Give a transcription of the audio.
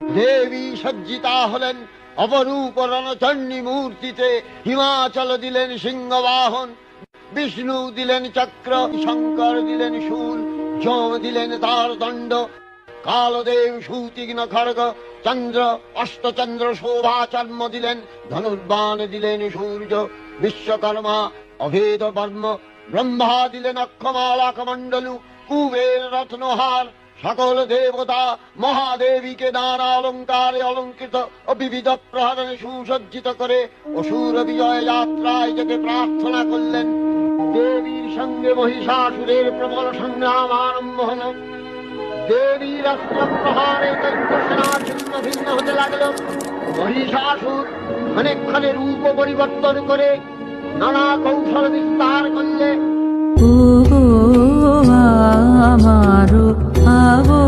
দেবী সজ্জিতা হলেন অপরূপ রণচণ্ডী মূর্তিতে। হিমাচল দিলেন সিংহবাহন, বিষ্ণু দিলেন চক্র, শঙ্কর দিলেন শূল, যম দিলেন তার দণ্ড, কালদেব সুতীক্ষ্ণ খড়গ, চন্দ্র অষ্টচন্দ্র শোভা চর্ম দিলেন, ধনুর্বাণ দিলেন সূর্য, বিশ্বকর্মা অভেদ বর্ম, ব্রহ্মা দিলেন অক্ষমালা কমণ্ডলু, কুবের রত্নহার, সকল দেবতা মহাদেবীকে নানা অলঙ্কারে অলঙ্কৃত ও বিবিধ প্রহরণে সুসজ্জিত করে অসুর বিজয় যাত্রায় যেতে প্রার্থনা করলেন। দেবীর সঙ্গে মহিষাসুরের প্রবল সংগ্রাম আরম্ভ হল। দেবীর অস্ত্র প্রহারে দৈত্যসেনা ছিন্ন ভিন্ন হতে লাগল। মহিষাসুর অনেকক্ষণে রূপ পরিবর্তন করে নানা কৌশল বিস্তার করলে। আমারো আবো